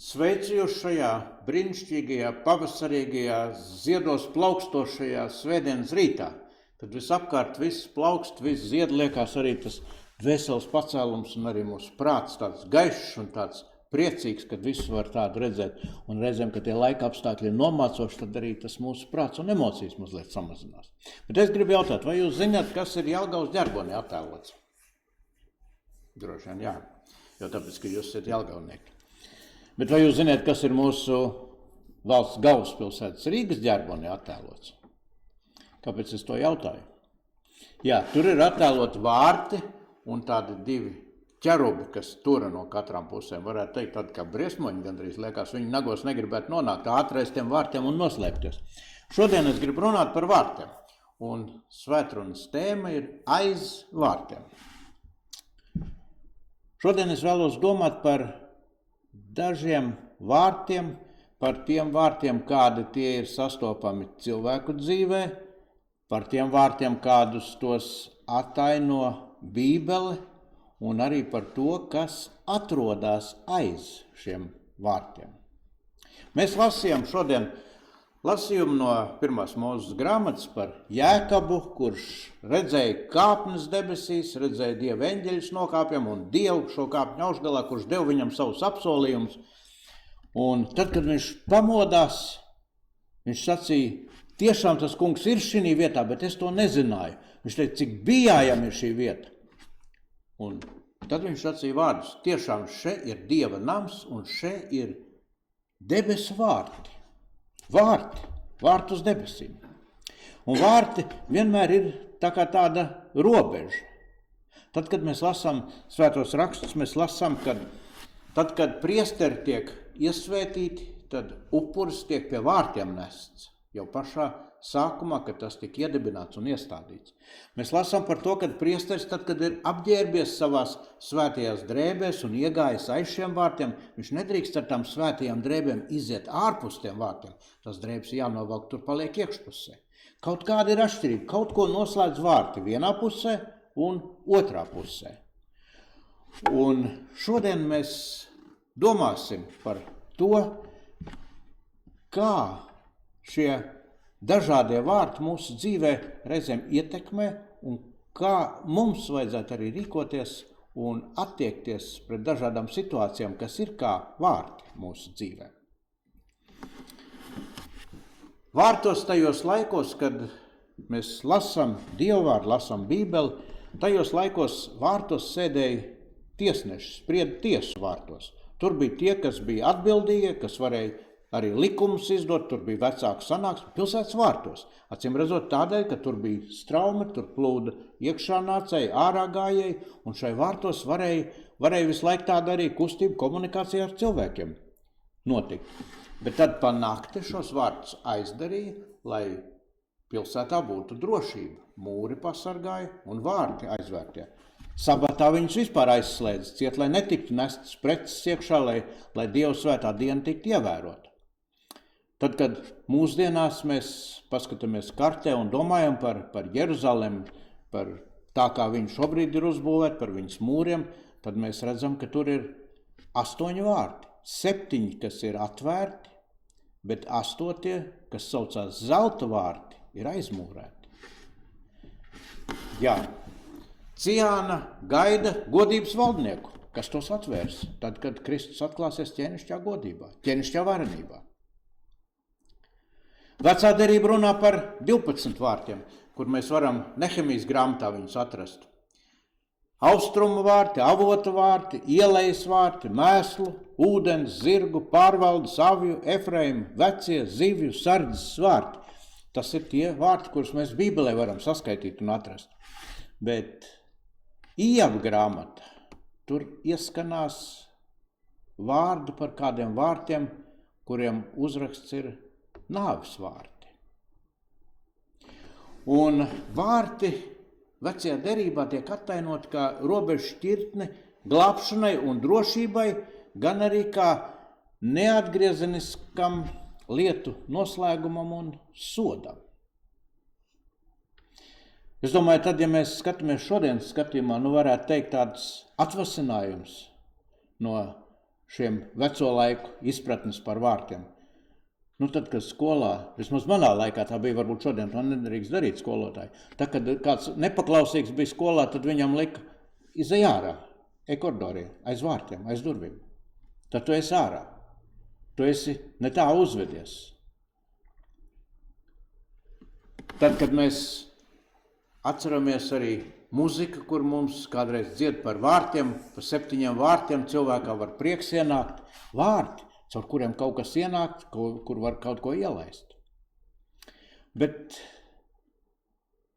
Sveicu jūs šajā brīnišķīgajā, pavasarīgajā, ziedos plaukstošajā svētdienas rītā, kad visapkārt viss plaukst, viss zied, liekas arī tas dvēseles pacēlums un arī mūsu prāts tāds gaišs un tāds priecīgs, kad visu var tādu redzēt. Un reizēm, kad tie laika apstākļi ir nomācoši, tad arī tas mūsu prāts un emocijas mazliet samazinās. Bet es gribu jautāt, vai jūs zināt, kas ir Jelgavas ģerbonī attēlots? Droši vien, jā, jo tāpēc, ka jūs esat jelgavnieki. Bet vai jūs zināt, kas ir mūsu valsts galvaspilsētas Rīgas ģerbonī attēlots? Kāpēc es to jautāju? Jā, tur ir attēloti vārti un tādi divi ķerubi, kas tura no katrām pusēm. Varētu teikt, tādi kā briesmoņi gandrīz liekas, viņi nagos negribētu nonākt ātri aiz tiem vārtiem un noslēpties. Šodien es gribu runāt par vārtiem, un svētrunas tēma ir aiz vārtiem. Šodien es vēlos domāt par dažiem vārtiem, par tiem vārtiem, kādi tie ir sastopami cilvēku dzīvē, par tiem vārtiem, kādus tos attaino Bībele, un arī par to, kas atrodas aiz šiem vārtiem. Mēs lasījām šodien lasījumu no 1. Mūzes grāmatas par Jēkabu, kurš redzēja kāpnes debesīs, redzēja Dieva eņģeļus nokāpjam un Dievu šo kāpņu augšgalā, kurš deva viņam savus apsolījumus. Un tad, kad viņš pamodās, viņš sacīja, tiešām tas kungs ir šī vietā, bet es to nezināju. Viņš teica, cik bijājam ir šī vieta. Un tad viņš sacīja vārdus, tiešām še ir Dieva nams un še ir debesu vārti. Vārti uz debesīm. Un vārti vienmēr ir tā kā tāda robeža. Tad, kad mēs lasām svētos rakstus, mēs lasām, ka tad, kad priesteri tiek iesvētīti, tad upuris tiek pie vārtiem nests. Jau pašā sākumā, kad tas tiek iedibināts un iestādīts. Mēs lasām par to, ka priesteris, tad, kad ir apģērbies savās svētajās drēbēs un iegājis aiz šiem vārtiem, viņš nedrīkst ar tām svētajām drēbēm iziet ārpus tiem vārtiem. Tas drēbes jānovelk, tur paliek iekšpusē. Kaut kāda ir atšķirība, kaut ko noslēdz vārti vienā pusē un otrā pusē. Un šodien mēs domāsim par to, kā šie dažādie vārti mūsu dzīvē reizēm ietekmē un kā mums vajadzētu arī rīkoties un attiekties pret dažādām situācijām, kas ir kā vārti mūsu dzīvē. Vārtos tajos laikos, kad mēs lasām Dievu vārdu, lasām Bībeli, tajos laikos vārtos sēdēja tiesneši, sprieda tiesu vārtos. Tur bija tie, kas bija atbildīgie, kas varēja arī likumus izdot, tur bija vecāku sanāksme, pilsētas vārtos. Acīm redzot tādēļ, ka tur bija straumi, tur plūda iekšā nācēji, ārā gājēji, un šai vārtos varēja visu laiku tāda arī kustība komunikācija ar cilvēkiem notikt. Bet tad pa nakti šos vārtus aizdarīja, lai pilsētā būtu drošība. Mūri pasargāja un vārti aizvērtie. Sabatā viņus vispār aizslēdz ciet, lai netiktu nestas preces iekšā, lai Dieva svētā diena tiktu ievērota. Tad, kad mūsdienās mēs paskatāmies kartē un domājam par Jeruzalemi, par tā, kā viņa šobrīd ir uzbūvēta, par viņas mūriem, tad mēs redzam, ka tur ir 8 vārti. 7, kas ir atvērti, bet 8, kas saucās zelta vārti, ir aizmūrēti. Jā, Ciāna gaida godības valdnieku, kas tos atvērs, tad, kad Kristus atklāsies ķēnišķā godībā, ķēnišķā varenībā. Vecā derība runā par 12 vārtiem, kur mēs varam Nehemijas grāmatā viņus atrast. Austrumu vārti, avota vārti, ielejas vārti, mēslu, ūdens, zirgu, pārvaldes, avju, Efraimu, vecie, zivju, sardzes vārti. Tas ir tie vārti, kurus mēs Bībelē varam saskaitīt un atrast. Bet Ieva grāmata, tur ieskanās vārdu par kādiem vārtiem, kuriem uzraksts ir nāves vārti. Un vārti vecajā derībā tiek attainoti kā robežu šķirtne glābšanai un drošībai, gan arī kā neatgriezeniskam lietu noslēgumam un sodam. Es domāju, tad, ja mēs skatāmies šodienas skatījumā, varētu teikt tāds atvasinājums no šiem veco laiku izpratnes par vārtiem. Tad, kad skolā, vismaz manā laikā, tā bija varbūt šodien, to nedrīkst darīt skolotāji. Tad, kad kāds nepaklausīgs bija skolā, tad viņam lika izej ārā, ej koridorī, aiz vārtiem, aiz durvīm. Tad tu esi ārā. Tu esi ne tā uzvedies. Tad, kad mēs atceramies arī muziku, kur mums kādreiz dzied par vārtiem, par 7 vārtiem, cilvēkā var prieks ienākt, vārti, caur kuriem kaut kas ienākt, kur var kaut ko ielaist. Bet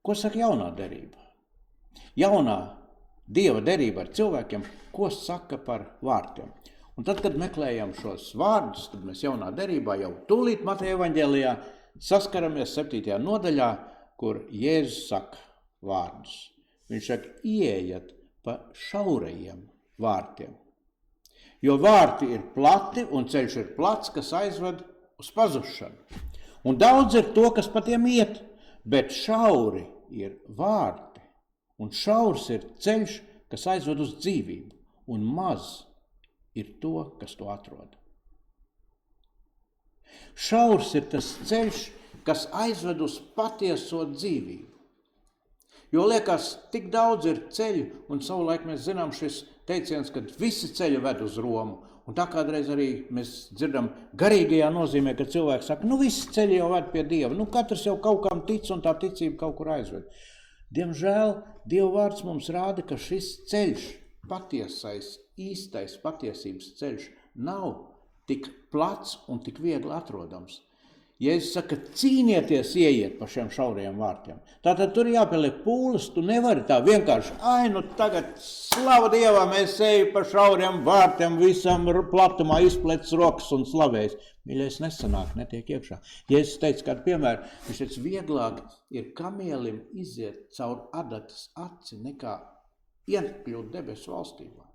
ko saka jaunā derība? Jaunā Dieva derība ar cilvēkiem, ko saka par vārtiem? Un tad, kad meklējam šos vārdus, tad mēs jaunā derībā jau tūlīt Mateja evaņģēlijā saskaramies 7. nodaļā, kur Jēzus saka vārdus. Viņš saka, ieejiet pa šaurajiem vārtiem. Jo vārti ir plati un ceļš ir plats, kas aizved uz pazušanu. Un daudz ir to, kas pa tiem iet, bet šauri ir vārti. Un šaurs ir ceļš, kas aizved uz dzīvību. Un maz ir to, kas to atrod. Šaurs ir tas ceļš, kas aizved uz patieso dzīvību. Jo liekas, tik daudz ir ceļu, un savulaik mēs zinām šis teiciens, ka visi ceļi ved uz Romu. Un tā kādreiz arī mēs dzirdam garīgajā nozīmē, ka cilvēks saka, visi ceļi jau ved pie Dieva. Katrs jau kaut kam tic, un tā ticība kaut kur aizved. Diemžēl Dieva vārds mums rāda, ka šis ceļš, patiesais, īstais patiesības ceļš, nav tik plats un tik viegli atrodams. Jēzus saka, cīnieties, ieiet pa šiem šaurajiem vārtiem. Tātad tur jāpieliek pūles, tu nevari tā vienkārši, tagad slava Dievam, es eju pa šauriem vārtiem, visam platumā izplec rokas un slavējas. Mīļais, nesanāk, netiek iekšā. Jēzus teica kādu piemēru, viņš teica, vieglāk ir kamielim iziet caur adatas aci, nekā iekļūt debesu valstībā.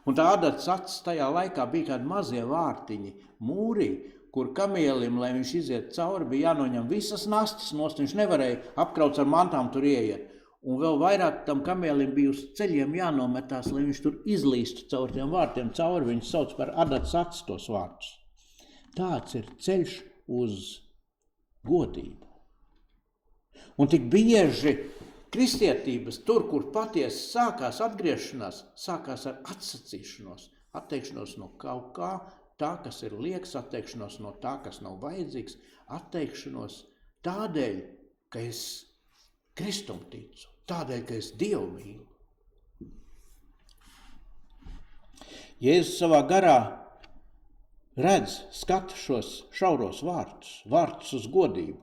Un tā adatas acis tajā laikā bija kādi mazie vārtiņi, mūrī, kur kamielim, lai viņš iziet cauri, bija jānoņem visas nastas nost, viņš nevarēja apkrauts ar mantām tur ieiet. Un vēl vairāk tam kamielim bija uz ceļiem jānometās, lai viņš tur izlīstu caur tiem vārtiem cauri, viņš sauc par adatas acis tos vārtus. Tāds ir ceļš uz godību. Un tik bieži kristietības tur, kur patiesi sākās atgriešanās, sākās ar atsacīšanos, atteikšanos no kaut kā, tā, kas ir liekas, atteikšanos no tā, kas nav vajadzīgs, atteikšanos tādēļ, ka es Kristum ticu, tādēļ, ka es Dievu mīlu. Jēzus savā garā skata šos šauros vārtus uz godību,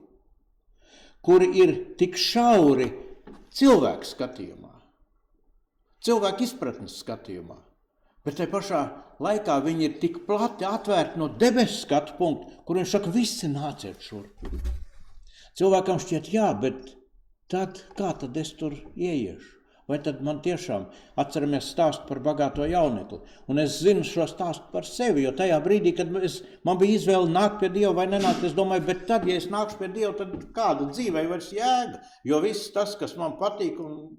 kuri ir tik šauri cilvēku skatījumā, cilvēku izpratnes skatījumā, bet tai pašā laikā viņi ir tik plati atvērti no debesu skatu punktu, kur viņš saka, visi nāciet šurp. Cilvēkam šķiet, jā, bet tad kā tad es tur ieiešu? Vai tad man tiešām atceramies stāstu par bagāto jaunekli? Un es zinu šo stāstu par sevi, jo tajā brīdī, kad man bija izvēle nākt pie Dieva vai nenākt, es domāju, bet tad, ja es nākšu pie Dieva, tad kāda dzīvei vairs jēga? Jo viss tas, kas man patīk, un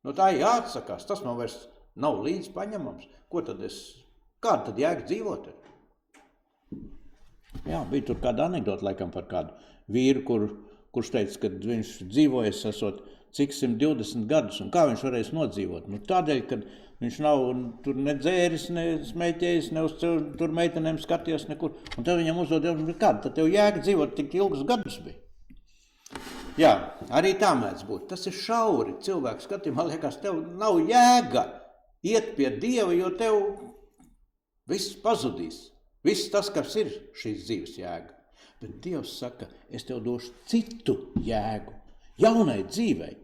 no tā jāatsakās, tas man vairs nav līdz paņemams. Kāda tad jēga dzīvot? Jā, bija tur kāda anekdota laikam par kādu vīru, kurš teica, ka viņš dzīvojas esot cik 120 gadus, un kā viņš varēs nodzīvot? Tādēļ, ka viņš nav tur ne dzēris, ne smēķējis, ne uz tur meitenēm skaties nekur. Un tad viņam uzdod, kāda tad tev jēga dzīvot tik ilgus gadus bija? Jā, arī tā mēdz būt. Tas ir šauri cilvēku skatījumā, liekas, tev nav jēga iet pie Dieva, jo tev viss pazudīs. Viss tas, kas ir šīs dzīves jēga. Bet Dievs saka, es tev došu citu jēgu, jaunai dzīvei.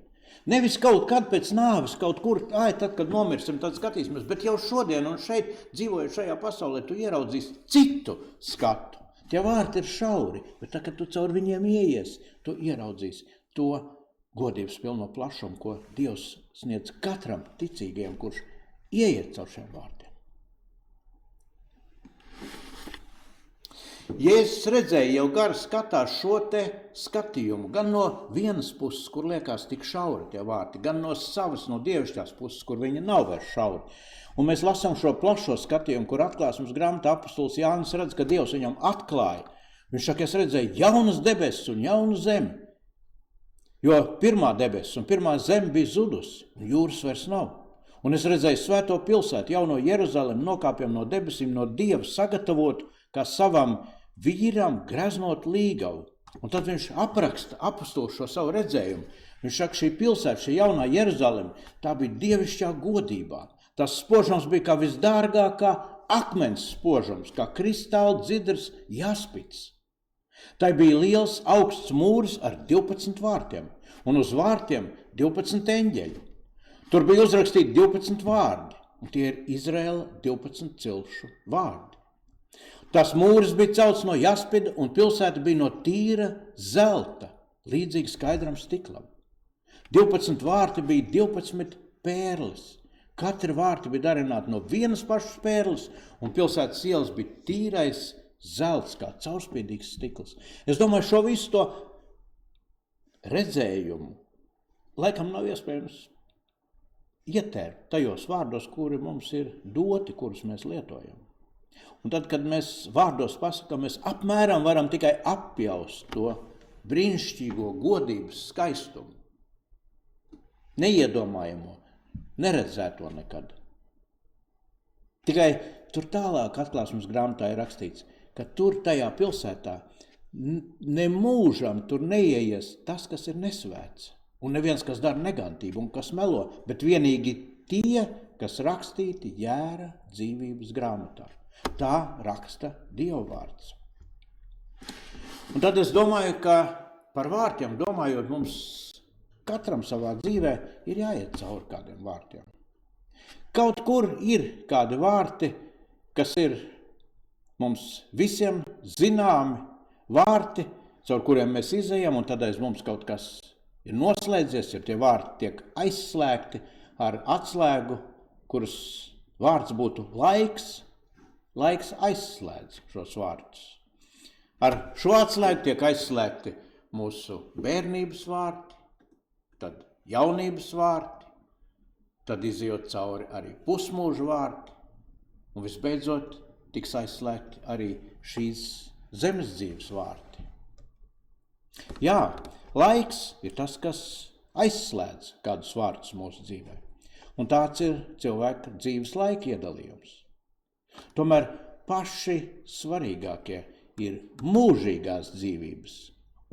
Nevis kaut kad pēc nāves, kaut kur, tad, kad nomirsim, tad skatīsimies, bet jau šodien un šeit, dzīvojot šajā pasaulē, tu ieraudzīsi citu skatu. Tie vārti ir šauri, bet tā, kad tu caur viņiem ieies, tu ieraudzīsi to godības pilno plašumu, ko Dievs sniedz katram ticīgajam, kurš ieiet caur šiem vārtiem. Jēzus redzēja jau gar skatās šo te skatījumu, gan no vienas puses, kur liekas tik šauri tie vārti, gan no savas, no dievišķās puses, kur viņi nav vairs šauri. Un mēs lasām šo plašo skatījumu, kur atklāsmes grāmatā apostols Jānis redz, ka Dievs viņam atklāja. Viņš saka, es redzēju jaunas debesis un jaunu zemi, jo pirmā debesis un pirmā zeme bija zudusi, un jūras vairs nav. Un es redzēju svēto pilsētu, jauno Jeruzalemi, nokāpjam no debesīm, no Dieva sagatavotu, kā savam vīram greznot līgavu. Un tad viņš apraksta apostols šo savu redzējumu. Viņš saka, šī pilsēta, šī jaunā Jeruzaleme, tā bija dievišķā godībā. Tas spožums bija kā visdārgākā akmens spožums, kā kristāla dzidrs jaspits. Tai bija liels augsts mūris ar 12 vārtiem, un uz vārtiem 12 eņģeļu. Tur bija uzrakstīti 12 vārdi, un tie ir Izraēla 12 cilšu vārdi. Tas mūris bija celts no jaspida, un pilsēta bija no tīra zelta, līdzīgi skaidram stiklam. 12 vārti bija 12 pērles. Katra vārti bija darināti no vienas pašas pērles, un pilsētas ielas bija tīrais zelts, kā caurspīdīgs stikls. Es domāju, šo visu to redzējumu laikam nav iespējams ietērpt tajos vārdos, kuri mums ir doti, kurus mēs lietojam. Un tad, kad mēs vārdos pasakām, mēs apmēram varam tikai apjaust to brīnišķīgo godības skaistumu, neiedomājamo, neredzēto nekad. Tikai tur tālāk atklāsmes grāmatā ir rakstīts, ka tur tajā pilsētā nemūžam tur neieies tas, kas ir nesvēts, un neviens, kas dara negantību un kas melo, bet vienīgi tie, kas rakstīti jēra dzīvības grāmatā. Tā raksta Dieva vārds. Un tad es domāju, ka par vārtiem domājot, mums katram savā dzīvē ir jāiet cauri kādiem vārtiem. Kaut kur ir kādi vārti, kas ir mums visiem zināmi vārti, caur kuriem mēs izejam, un tad aiz mums kaut kas ir noslēdzies, ja tie vārti tiek aizslēgti ar atslēgu, kuras vārds būtu laiks. Laiks aizslēdz šos vārdus. Ar šo atslēgu tiek aizslēgti mūsu bērnības vārti, tad jaunības vārti, tad izejot cauri arī pusmūža vārti, un visbeidzot tiks aizslēgti arī šīs zemes dzīves vārti. Jā, laiks ir tas, kas aizslēdz kādus vārdus mūsu dzīvē, un tāds ir cilvēka dzīves laika iedalījums. Tomēr paši svarīgākie ir mūžīgās dzīvības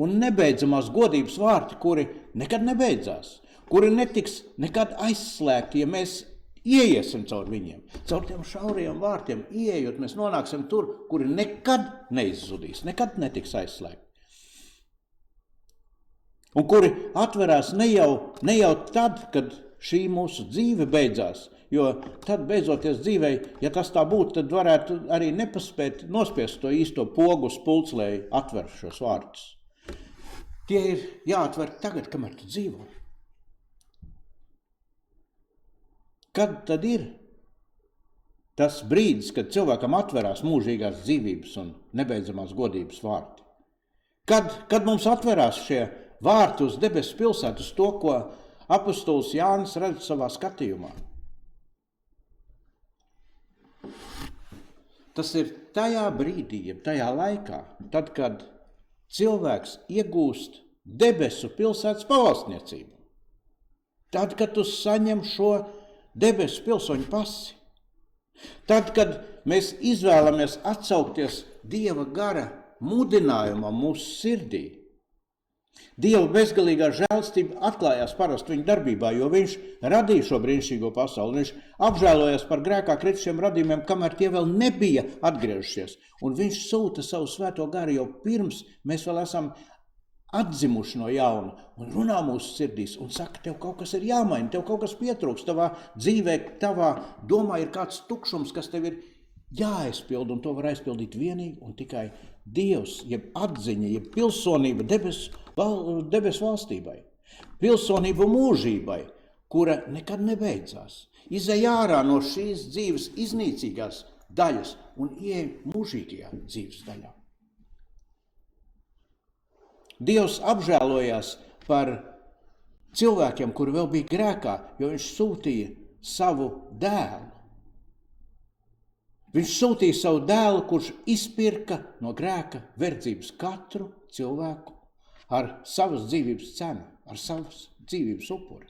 un nebeidzamās godības vārti, kuri nekad nebeidzās, kuri netiks nekad aizslēgti, ja mēs ieiesim caur viņiem. Caur tiem šauriem vārtiem ieejot, mēs nonāksim tur, kuri nekad neizzudīs, nekad netiks aizslēgti. Un kuri atverās ne jau tad, kad šī mūsu dzīve beidzās, jo tad beidzoties dzīvei, ja tas tā būtu, tad varētu arī nepaspēt nospiest to īsto pogu uz pults, lai atver šos vārdus. Tie ir jāatver tagad, kamēr tu dzīvo. Kad tad ir tas brīdis, kad cilvēkam atverās mūžīgās dzīvības un nebeidzamās godības vārti? Kad mums atverās šie vārti uz debesu pilsētu, uz to, ko apostols Jānis redz savā skatījumā? Tas ir tajā brīdī, tajā laikā, tad, kad cilvēks iegūst debesu pilsētas pavalstniecību. Tad, kad tu saņem šo debesu pilsoņu pasi. Tad, kad mēs izvēlamies atsaukties Dieva gara mudinājumam mūsu sirdī. Dieva bezgalīgā žēlstība atklājās parasti viņa darbībā, jo viņš radīja šo brīnišķīgo pasauli. Viņš apžēlojās par grēkā kritušiem radījumiem, kamēr tie vēl nebija atgriežušies. Un viņš sūta savu svēto garu jau pirms mēs vēl esam atzimuši no jauna un runā mūsu sirdīs un saka, tev kaut kas ir jāmaina, tev kaut kas pietrūks, tavā dzīvē, tavā domā ir kāds tukšums, kas tev ir jāaizpild, un to var aizpildīt vienīgi un tikai Dievs, jeb atziņa, jeb pilsonība debes valstībai, pilsonība mūžībai, kura nekad nebeidzās. Izej ārā no šīs dzīves iznīcīgās daļas un ieej mūžīgajā dzīves daļā. Dievs apžēlojās par cilvēkiem, kuri vēl bija grēkā, jo viņš sūtīja savu dēlu. Viņš sūtīja savu dēlu, kurš izpirka no grēka verdzības katru cilvēku ar savas dzīvības cenu, ar savas dzīvības upuri.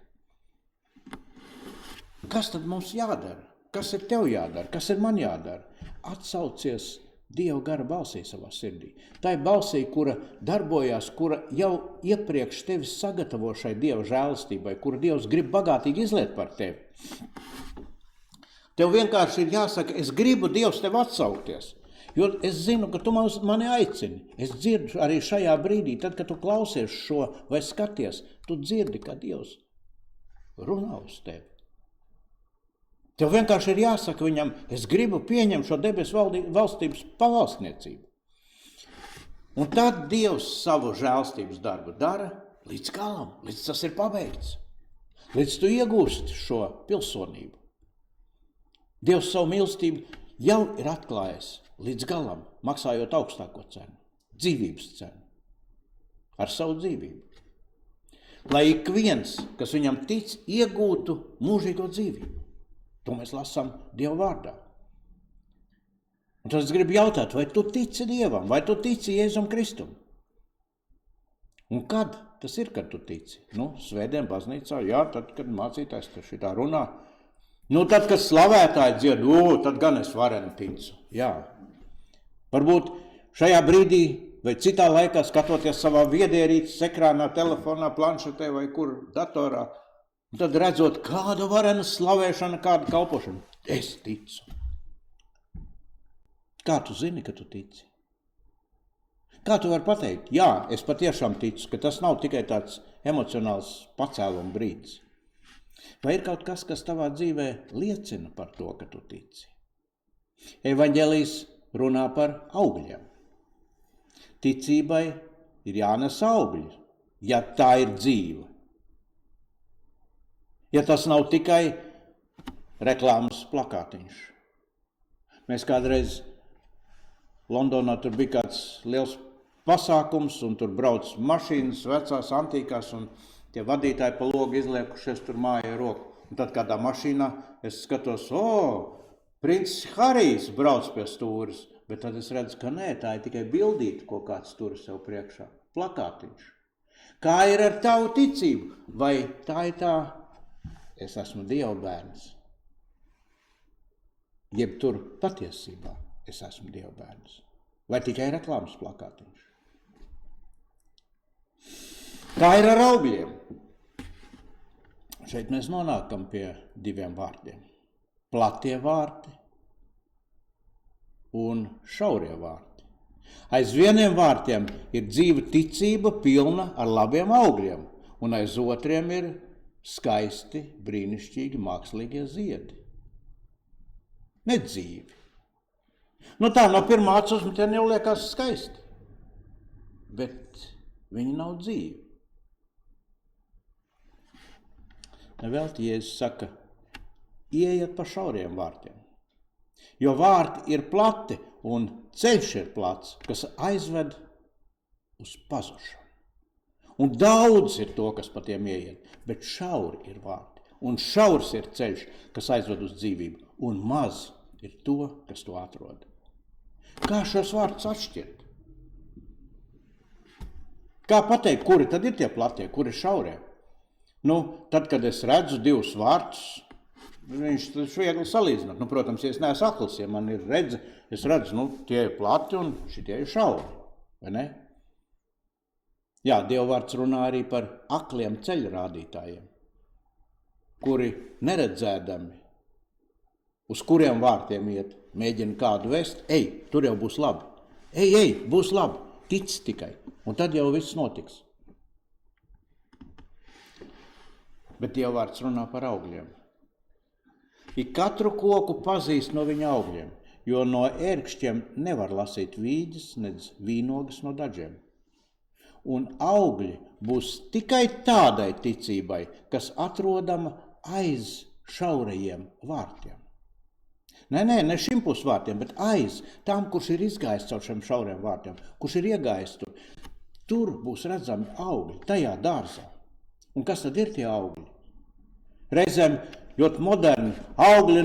Kas tad mums jādara? Kas ir tev jādara? Kas ir man jādara? Atsaucies Dieva gara balsī savā sirdī. Tā ir balsī, kura darbojās, kura jau iepriekš tevi sagatavo šai Dieva žēlastībai, kuru Dievs grib bagātīgi izliet par tevi. Tev vienkārši ir jāsaka, es gribu Dievs tev atsaukties, jo es zinu, ka tu mani aicini. Es dzirdu arī šajā brīdī, tad, kad tu klausies šo vai skaties, tu dzirdi, ka Dievs runā uz tevi. Tev vienkārši ir jāsaka viņam, es gribu pieņemt šo debesu valstības pavalstniecību. Un tad Dievs savu žēlstības darbu dara līdz galam, līdz tas ir pabeigts. Līdz tu iegūsti šo pilsonību. Dievs savu mīlestību jau ir atklājis līdz galam, maksājot augstāko cenu, dzīvības cenu, ar savu dzīvību. Lai ik viens, kas viņam tic, iegūtu mūžīgo dzīvību. To mēs lasām Dieva vārdā. Un tad es gribu jautāt, vai tu tici Dievam, vai tu tici Jēzum Kristum? Un kad tas ir, kad tu tici? Svētdien baznīcā, jā, tad, kad mācītājs te šitā runā. Tad, kad slavētāji dzied, tad gan es varenu ticu. Jā. Varbūt šajā brīdī vai citā laikā skatoties savā viedierīces ekrānā, telefonā, planšetē vai kur datorā, un tad redzot, kāda varena slavēšana, kāda kalpošana. Es ticu. Kā tu zini, ka tu tici? Kā tu vari pateikt? Jā, es patiešām ticu, ka tas nav tikai tāds emocionāls pacēluma brīdis. Vai ir kaut kas, kas tavā dzīvē liecina par to, ka tu tici? Evaņģēlijs runā par augļiem. Ticībai ir jānes augļi, ja tā ir dzīva. Ja tas nav tikai reklāmas plakātiņš. Mēs kādreiz Londonā tur bija kāds liels pasākums, un tur brauc mašīnas, vecās, antīkās, un tie vadītāji pa logu izliekušies tur māja roku. Un tad kādā mašīnā es skatos, princis Harijs brauc pie stūres, bet tad es redzu, ka nē, tā ir tikai bildīte, ko kāds tur sev priekšā. Plakātiņš. Kā ir ar tavu ticību? Vai tā ir tā? Es esmu Dieva bērns. Jeb tur patiesībā es esmu Dieva bērns. Vai tikai reklāmas plakātiņš? Kā ir ar augļiem? Šeit mēs nonākam pie diviem vārdiem. Platie vārti un šaurie vārti. Aiz vieniem vārtiem ir dzīva ticība pilna ar labiem augļiem, un aiz otriem ir skaisti, brīnišķīgi, mākslīgie ziedi. Nedzīvi. Tā no pirmā acu uzmetiena jau liekas skaisti, bet viņi nav dzīvi. Nevelti Jēzus saka, ieiet pa šauriem vārtiem, jo vārti ir plati un ceļš ir plats, kas aizved uz pazušanu. Un daudz ir to, kas pa tiem ieiet, bet šauri ir vārti. Un šaurs ir ceļš, kas aizved uz dzīvību. Un maz ir to, kas to atrod. Kā šos vārtus atšķirt? Kā pateikt, kuri tad ir tie platie, kuri šaurie? Tad, kad es redzu divus vārtus, viņš viegli salīdzināt. Protams, ja es neesmu akls, ja man ir redze, es redzu, tie ir plati un šitie ir šauri, vai ne? Jā, Dieva vārds runā arī par akliem ceļrādītājiem, kuri neredzēdami, uz kuriem vārtiem iet, mēģina kādu vest, tur jau būs labi, būs labi, tic tikai, un tad jau viss notiks. Bet Dieva vārds runā par augļiem. Ik katru koku pazīst no viņa augļiem, jo no ērkšķiem nevar lasīt vīģes, nedz vīnogas no dažiem. Un augļi būs tikai tādai ticībai, kas atrodama aiz šaurajiem vārtiem. Ne šim pusvārtiem, bet aiz tām, kurš ir izgājis caur šiem šauriem vārtiem, kurš ir iegājis tur. tur būs redzami augļi, tajā dārzā. Un kas tad ir tie augļi? Reizēm ļoti moderni augļi,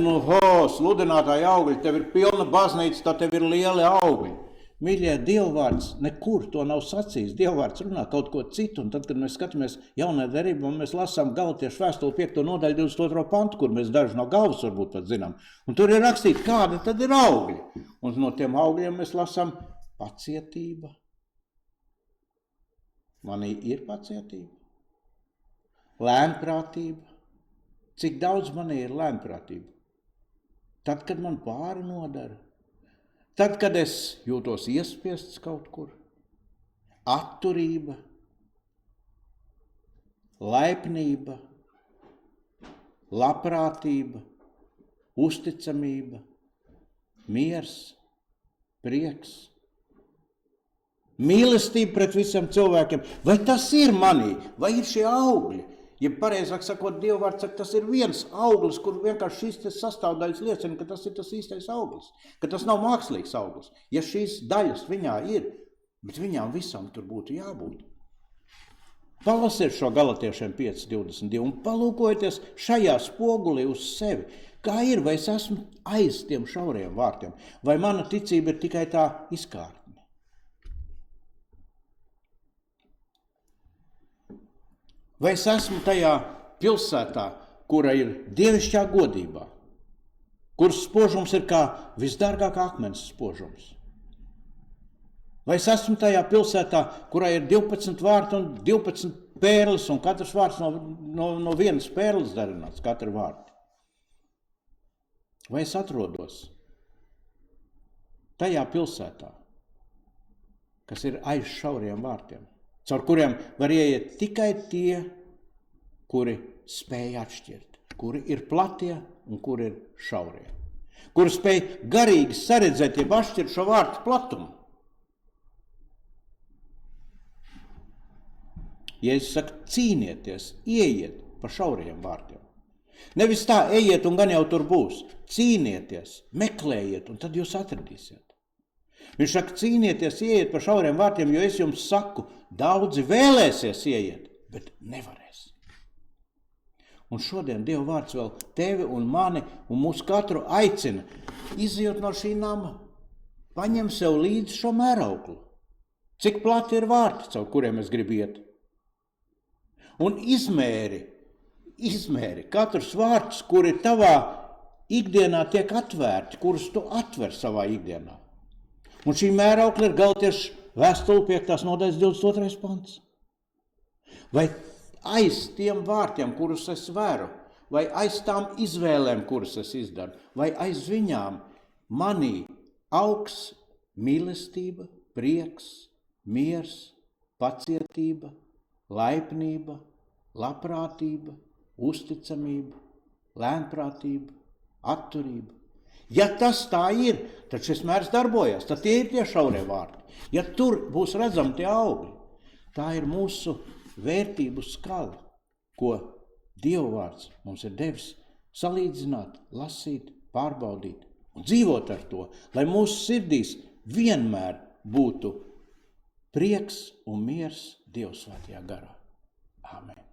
sludinātāji augļi, tev ir pilna baznīca, tad tev ir lieli augļi. Mīļie, Dievvārds nekur to nav sacījis. Dievvārds runā kaut ko citu, un tad, kad mēs skatāmies jaunajā derībā, mēs lasām Galatiešu vēstuli 5. nodaļu 22. pantu, kur mēs daži no galvas varbūt pat zinām. Un tur ir rakstīts, kāda tad ir augļi. Un no tiem augļiem mēs lasām pacietība. Manī ir pacietība. Lēnprātība. Cik daudz manī ir lēnprātība? Tad, kad man pāri nodara. Tad, kad es jūtos iespiests kaut kur, atturība, laipnība, labprātība, uzticamība, miers, prieks, mīlestība pret visiem cilvēkiem. Vai tas ir manī? Vai ir šie augļi? Ja pareizāk sakot, Dievvārds saka, tas ir viens auglis, kur vienkārši šīs sastāvdaļas liecina, ka tas ir tas īstais auglis, ka tas nav mākslīgs auglis. Ja šīs daļas viņā ir, bet viņām visam tur būtu jābūt. Palasiet šo Galatiešiem 5:22 un palūkojieties šajā spogulī uz sevi. Kā ir, vai es esmu aiz tiem šauriem vārtiem, vai mana ticība ir tikai tā izkārtne? Vai es esmu tajā pilsētā, kura ir dievišķā godībā, kuras spožums ir kā visdārgākā akmens spožums? Vai es esmu tajā pilsētā, kurā ir 12 vārti un 12 pērles, un katrs vārds no vienas pērles darināts, katra vārti? Vai es atrodos tajā pilsētā, kas ir aiz šauriem vārtiem, caur kuriem var ieiet tikai tie, kuri spēj atšķirt, kuri ir platie un kuri ir šaurie, kuri spēj garīgi saredzēt, jeb atšķirt šo vārtu platumu. Ja es saku cīnieties, ieiet pa šauriem vārtiem. Nevis tā, ejiet un gan jau tur būs. Cīnieties, meklējiet un tad jūs atradīsiet. Viņš saka, cīnieties, ieiet pa šauriem vārtiem, jo es jums saku, daudzi vēlēsies ieiet, bet nevarēs. Un šodien Dieva vārds vēl tevi un mani un mūs katru aicina izjūt no šī nama. Paņem sev līdzi šo mērauklu. Cik plati ir vārti, caur kuriem es gribu iet. Un izmēri katrus vārtus, kuri tavā ikdienā tiek atvērti, kurus tu atver savā ikdienā. Un šī mēraukla ir Galatiešu vēstule 5. nodaļas 22. pants. Vai aiz tiem vārtiem, kurus es vēru, vai aiz tām izvēlēm, kuras es izdaru, vai aiz viņām manī augs mīlestība, prieks, miers, pacietība, laipnība, labprātība, uzticamība, lēnprātība, atturība. Ja tas tā ir, tad šis mērs darbojas, tad tie ir tie šaurie vārti. Ja tur būs redzami tie augļi, tā ir mūsu vērtību skala, ko Dieva vārds mums ir devis salīdzināt, lasīt, pārbaudīt un dzīvot ar to, lai mūsu sirdīs vienmēr būtu prieks un miers Dieva svētajā garā. Āmen.